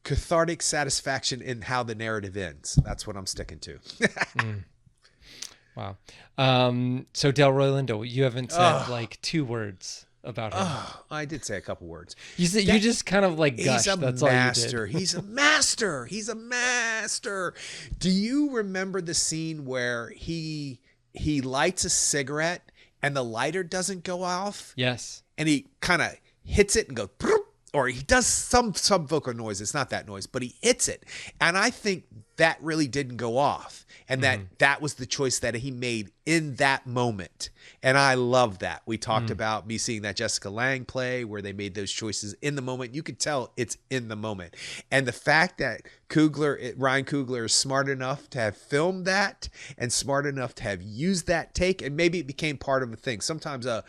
Cathartic satisfaction in how the narrative ends. That's what I'm sticking to. Wow. So Delroy Lindo, you haven't said like 2 words about him. I did say a couple words. You said you just kind of like gushed. He's a That's master. All you did. He's a master. He's a master. Do you remember the scene where he lights a cigarette and the lighter doesn't go off? Yes. And he kind of hits it and goes, or he does some vocal noise. It's not that noise, but he hits it. And I think that really didn't go off. And that was the choice that he made in that moment. And I love that. We talked about me seeing that Jessica Lange play where they made those choices in the moment. You could tell it's in the moment. And the fact that Ryan Coogler is smart enough to have filmed that and smart enough to have used that take, and maybe it became part of a thing. Sometimes a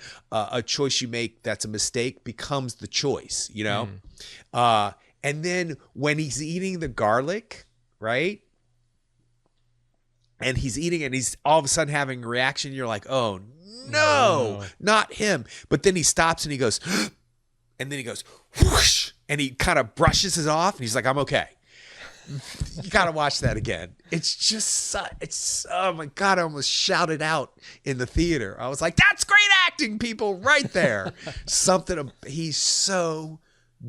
choice you make that's a mistake becomes the choice, and then when he's eating the garlic, right? And he's eating and he's all of a sudden having a reaction. You're like, oh, no, not him. But then he stops and he goes, and then he goes, whoosh, and he kind of brushes it off. And he's like, I'm okay. You got to watch that again. It's just, oh my God, I almost shouted out in the theater. I was like, that's great acting, people, right there. He's so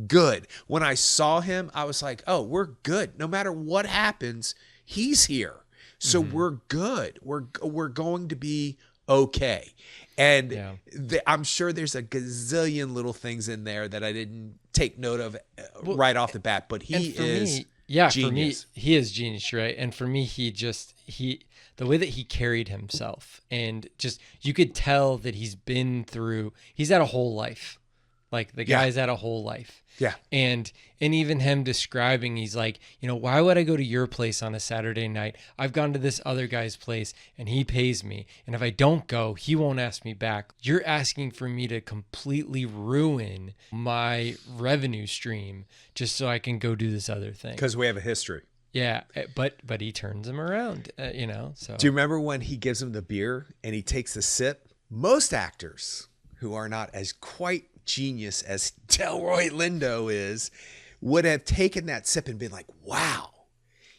good. When I saw him, I was like, oh, we're good. No matter what happens, he's here. So we're good. We're going to be okay. And I'm sure there's a gazillion little things in there that I didn't take note of right off the bat, but he is genius. For me, he is genius, right? And for me, the way that he carried himself, and just, you could tell that he's had a whole life. Like the guy's had a whole life. Yeah. And even him describing, he's like, why would I go to your place on a Saturday night? I've gone to this other guy's place and he pays me. And if I don't go, he won't ask me back. You're asking for me to completely ruin my revenue stream just so I can go do this other thing. Because we have a history. Yeah, but he turns him around, so. Do you remember when he gives him the beer and he takes a sip? Most actors who are not as quite genius as Delroy Lindo is would have taken that sip and been like, wow.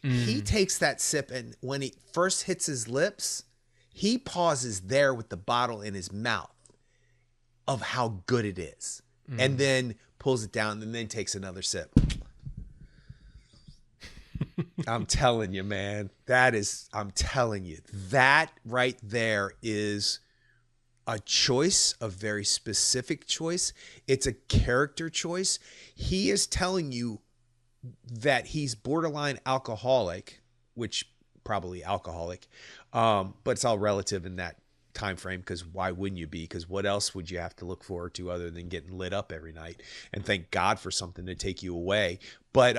He takes that sip, and when he first hits his lips, he pauses there with the bottle in his mouth of how good it is, and then pulls it down and then takes another sip. I'm telling you, man, I'm telling you, that right there is a choice, a very specific choice. It's a character choice. He is telling you that he's borderline alcoholic, which probably alcoholic, but it's all relative in that time frame, because why wouldn't you be? Because what else would you have to look forward to other than getting lit up every night? And thank God for something to take you away. But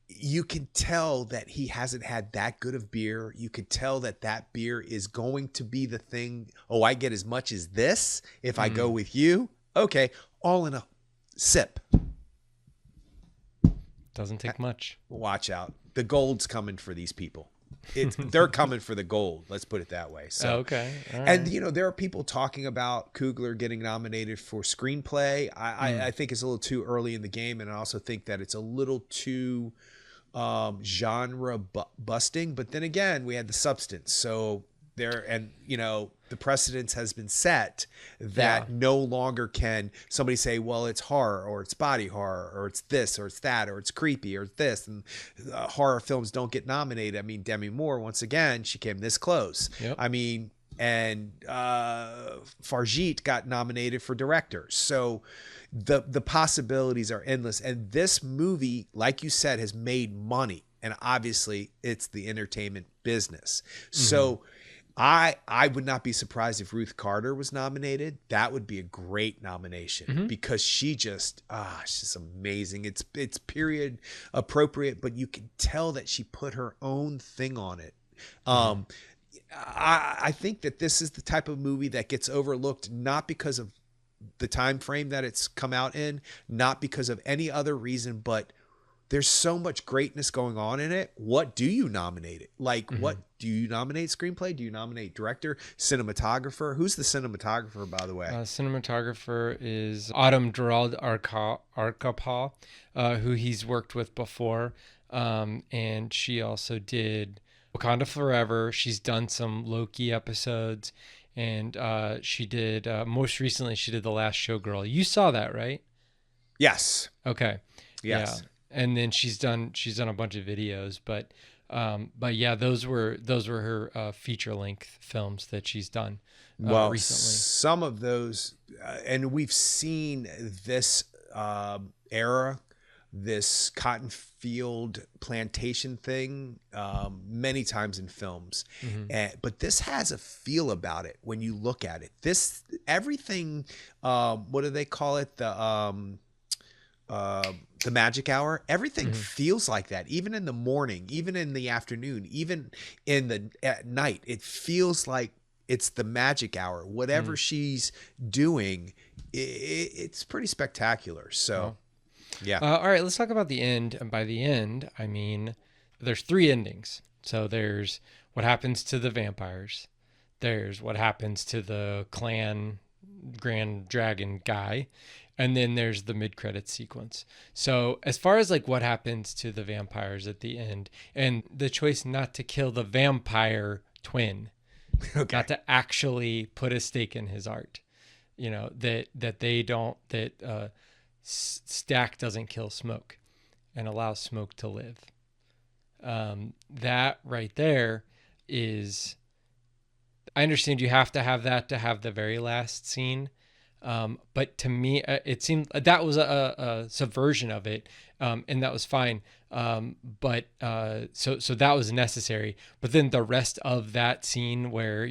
you can tell that he hasn't had that good of beer. You could tell that that beer is going to be the thing. Oh, I get as much as this if I go with you. Okay, all in a sip. Doesn't take much. Watch out. The gold's coming for these people. They're coming for the gold. Let's put it that way. So, okay. All right. And, there are people talking about Coogler getting nominated for screenplay. I think it's a little too early in the game. And I also think that it's a little too genre busting. But then again, we had the substance. So the precedence has been set that no longer can somebody say, well, it's horror, or it's body horror, or it's this, or it's that, or it's creepy, or it's this. And horror films don't get nominated. I mean, Demi Moore, once again, she came this close. Yep. I mean, and Farjit got nominated for director. So the possibilities are endless. And this movie, like you said, has made money. And obviously it's the entertainment business. So I would not be surprised if Ruth Carter was nominated. That would be a great nomination because she's just amazing. It's period appropriate, but you can tell that she put her own thing on it. I think that this is the type of movie that gets overlooked, not because of the time frame that it's come out in, not because of any other reason, but there's so much greatness going on in it. What do you nominate it? Like, what do you nominate? Screenplay? Do you nominate director? Cinematographer? Who's the cinematographer, by the way? Cinematographer is Autumn Gerald Arkapaw, who he's worked with before. And she also did Wakanda Forever. She's done some Loki episodes. And she did, most recently, she did The Last Showgirl. You saw that, right? Yes. Okay. Yes. Yeah. And then she's done a bunch of videos, but yeah, those were her feature length films that she's done recently. Some of those, and we've seen this era, this cotton field plantation thing many times in films, but this has a feel about it when you look at it. Everything, what do they call it? The magic hour, everything feels like that, even in the morning, even in the afternoon, even at night. It feels like it's the magic hour. Whatever she's doing, it's pretty spectacular. So, yeah. All right, let's talk about the end. And by the end, I mean, there's 3 endings. So there's what happens to the vampires. There's what happens to the clan Grand Dragon guy. And then there's the mid-credits sequence. So as far as like what happens to the vampires at the end, and the choice not to kill the vampire twin, not to actually put a stake in his art, that Stack doesn't kill Smoke and allows Smoke to live. That right there is, I understand you have to have that to have the very last scene. But to me, it seemed that was a subversion of it, and that was fine. But so that was necessary. But then the rest of that scene where,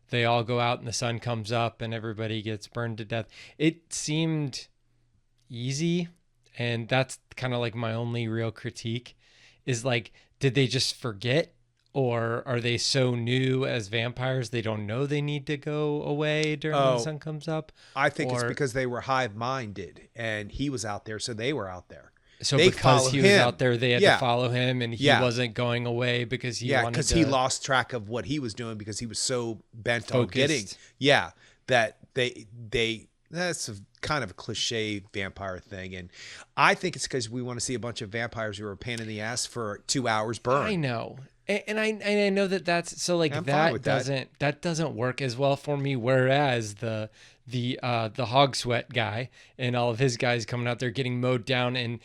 they all go out and the sun comes up and everybody gets burned to death, it seemed easy. And that's kind of like my only real critique is like, did they just forget? Or are they so new as vampires they don't know they need to go away during when the sun comes up? I think it's because they were hive-minded and he was out there, so they were out there. So because he was out there, they had to follow him, and he wasn't going away because he wanted to. Because he lost track of what he was doing because he was so bent focused. on getting. Yeah, that that's a kind of a cliche vampire thing, and I think it's because we want to see a bunch of vampires who are a pain in the ass for 2 hours burn. I know. And I know that's so like that doesn't work as well for me. Whereas the hog sweat guy and all of his guys coming out there getting mowed down and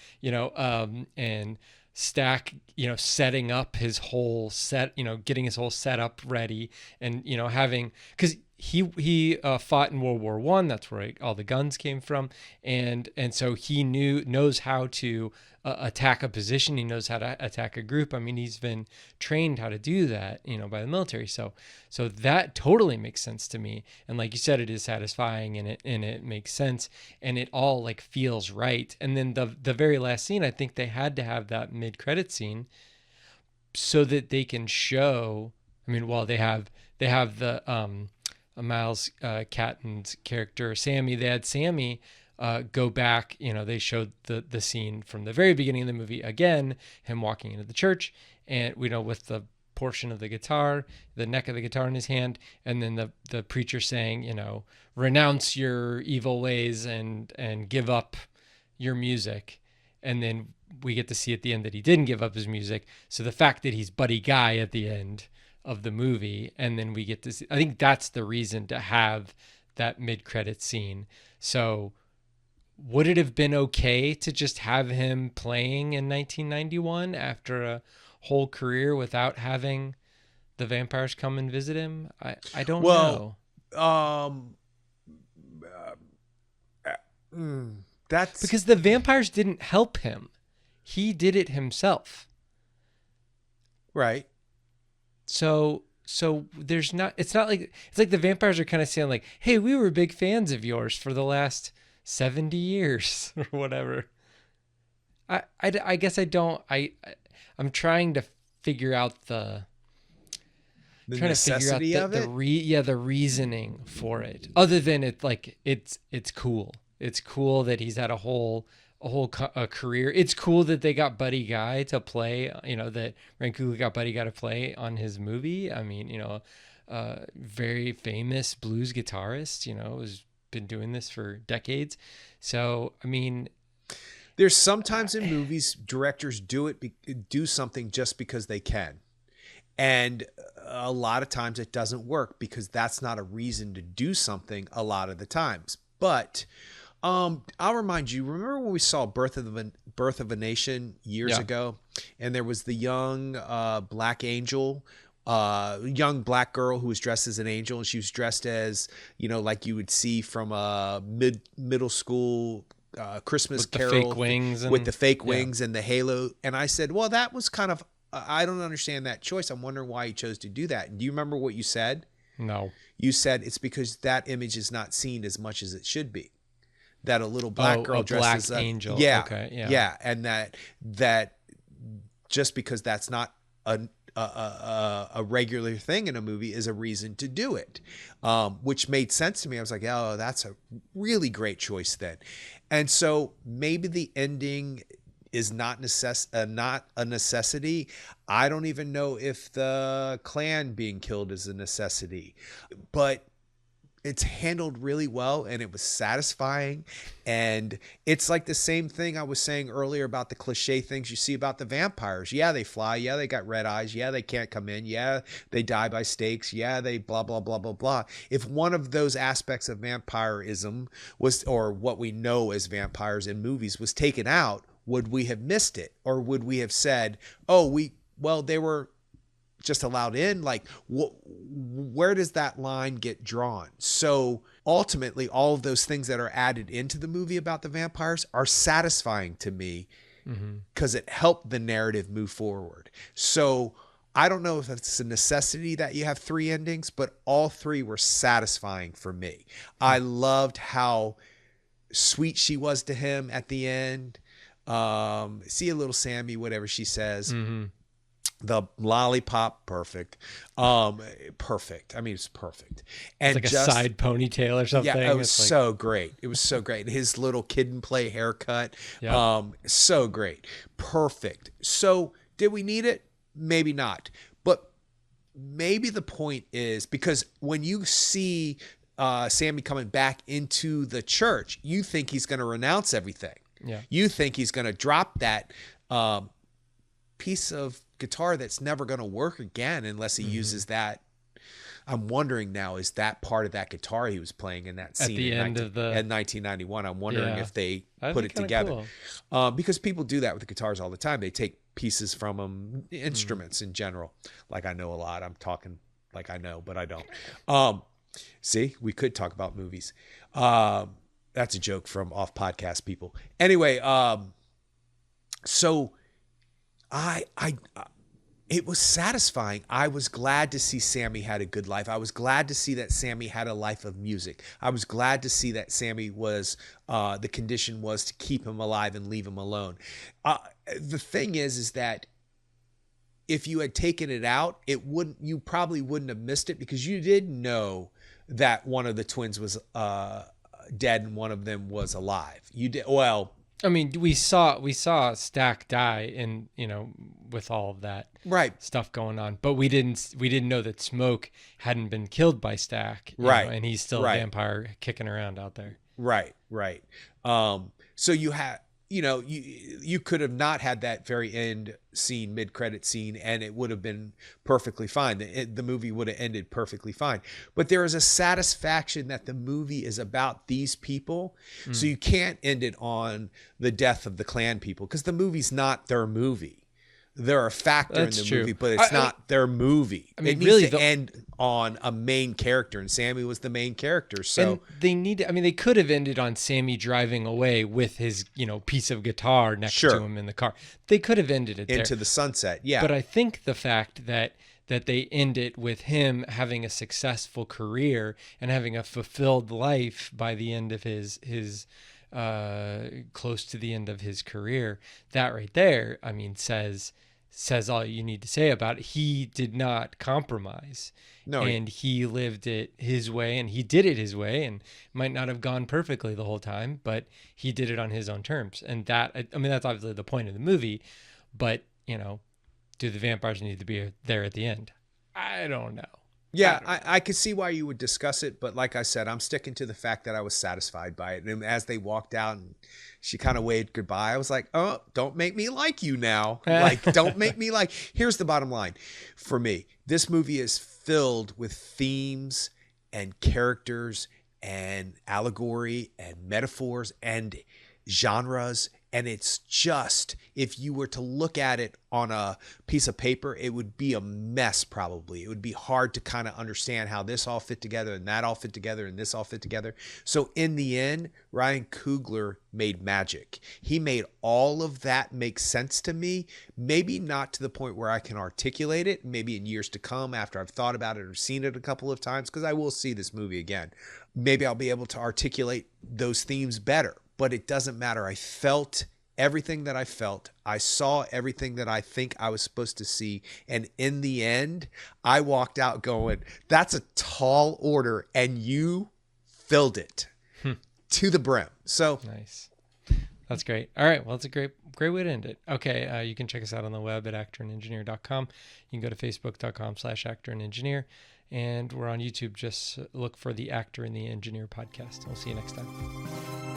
and Stack setting up his whole set, getting his whole setup ready and having, because he fought in World War One. That's where all the guns came from, and so he knows how to attack a position. He knows how to attack a group. I mean, he's been trained how to do that, by the military. So that totally makes sense to me. And like you said, it is satisfying, and it makes sense, and it all like feels right. And then the very last scene, I think they had to have that mid-credit scene so that they can show. I mean, well, they have the Miles Catton's character Sammy. They had Sammy go back. They showed the scene from the very beginning of the movie again, him walking into the church, and with the portion of the guitar, the neck of the guitar in his hand, and then the preacher saying, renounce your evil ways and give up your music, and then we get to see at the end that he didn't give up his music. So the fact that he's Buddy Guy at the end of the movie, and then we get to see, I think that's the reason to have that mid-credit scene. So would it have been okay to just have him playing in 1991 after a whole career without having the vampires come and visit him? I don't know. That's because the vampires didn't help him. He did it himself. Right. So it's not like, it's like the vampires are kind of saying like, hey, we were big fans of yours for the last 70 years or whatever. I guess I'm trying to figure out the necessity of it. The reasoning for it, other than it's cool. It's cool that he's had a whole career. It's cool that they got Buddy Guy to play, that Ryan Coogler got Buddy Guy to play on his movie. I mean, very famous blues guitarist, has been doing this for decades. So, I mean, there's sometimes in movies, directors do something just because they can. And a lot of times it doesn't work because that's not a reason to do something a lot of the times. But I'll remind you, remember when we saw Birth of a Nation years ago, and there was the young black angel, young black girl who was dressed as an angel, and she was dressed as, like you would see from a middle school Christmas with Carol, the fake wings with the fake wings and the halo. And I said, well, that was kind of, I don't understand that choice. I'm wondering why he chose to do that. And do you remember what you said? No. You said it's because that image is not seen as much as it should be. That a little black girl dressed as black angel. Yeah. Okay. Yeah. Yeah. And that just because that's not a regular thing in a movie is a reason to do it, which made sense to me. I was like, oh, that's a really great choice then. And so maybe the ending is not a necessity. I don't even know if the Klan being killed is a necessity, but it's handled really well, and it was satisfying. And it's like the same thing I was saying earlier about the cliche things you see about the vampires. Yeah, they fly. Yeah, they got red eyes. Yeah, they can't come in. Yeah, they die by stakes. Yeah, they blah, blah, blah, blah, blah. If one of those aspects of vampirism was, or what we know as vampires in movies, was taken out, would we have missed it? Or would we have said, oh, they were just allowed in? Like, where does that line get drawn? So ultimately, all of those things that are added into the movie about the vampires are satisfying to me because it helped the narrative move forward. So I don't know if it's a necessity that you have 3 endings, but all 3 were satisfying for me. I loved how sweet she was to him at the end. See a little Sammy, whatever she says. The lollipop, perfect. Perfect. I mean, it's perfect. And it's like a side ponytail or something. Yeah, it was so great. It was so great. His little kid and play haircut. So great. Perfect. So did we need it? Maybe not. But maybe the point is, because when you see Sammy coming back into the church, you think he's going to renounce everything. Yeah. You think he's going to drop that piece of guitar that's never going to work again unless he uses that. I'm wondering now, is that part of that guitar he was playing in that scene at the end of 1991? I'm wondering if they put it together. Cool. Because people do that with the guitars all the time. They take pieces from them, instruments in general. Like, I know a lot. I'm talking like I know, but I don't. See, we could talk about movies. That's a joke from off podcast people. Anyway, so I it was satisfying. I was glad to see Sammy had a good life. I was glad to see that Sammy had a life of music. I was glad to see that Sammy was, the condition was to keep him alive and leave him alone. The thing is that if you had taken it out, you probably wouldn't have missed it, because you did know that one of the twins was dead and one of them was alive. You did. Well, I mean, we saw Stack die, in, with all of that stuff going on, but we didn't know that Smoke hadn't been killed by Stack, and he's still a vampire kicking around out there. Right. So you had, you could have not had that very end scene, mid-credit scene, and it would have been perfectly fine. The movie would have ended perfectly fine. But there is a satisfaction that the movie is about these people. So you can't end it on the death of the Klan people, because the movie's not their movie. They're a factor in the movie, but it's not their movie. It needs to end on a main character, and Sammy was the main character. So and they could have ended on Sammy driving away with his, piece of guitar next to him in the car. They could have ended it into the sunset. Yeah. But I think the fact that they end it with him having a successful career and having a fulfilled life by the end of his close to the end of his career, that right there, says all you need to say about it. He did not compromise. No, and he lived it his way, and he did it his way, and might not have gone perfectly the whole time, but he did it on his own terms. And that's obviously the point of the movie, but do the vampires need to be there at the end? I don't know. Yeah, I could see why you would discuss it, but like I said, I'm sticking to the fact that I was satisfied by it. And as they walked out and she kind of waved goodbye, I was like, oh, don't make me like you now. Don't make me like. Here's the bottom line for me. This movie is filled with themes and characters and allegory and metaphors and genres. And it's just, if you were to look at it on a piece of paper, it would be a mess probably. It would be hard to kind of understand how this all fit together and that all fit together and this all fit together. So in the end, Ryan Coogler made magic. He made all of that make sense to me, maybe not to the point where I can articulate it, maybe in years to come after I've thought about it or seen it a couple of times, because I will see this movie again. Maybe I'll be able to articulate those themes better. But it doesn't matter. I felt everything that I felt. I saw everything that I think I was supposed to see. And in the end, I walked out going, that's a tall order. And you filled it to the brim. So nice. That's great. All right. Well, it's a great way to end it. Okay. You can check us out on the web at actorandengineer.com. You can go to facebook.com/actorandengineer. And we're on YouTube. Just look for the Actor and the Engineer podcast. We'll see you next time.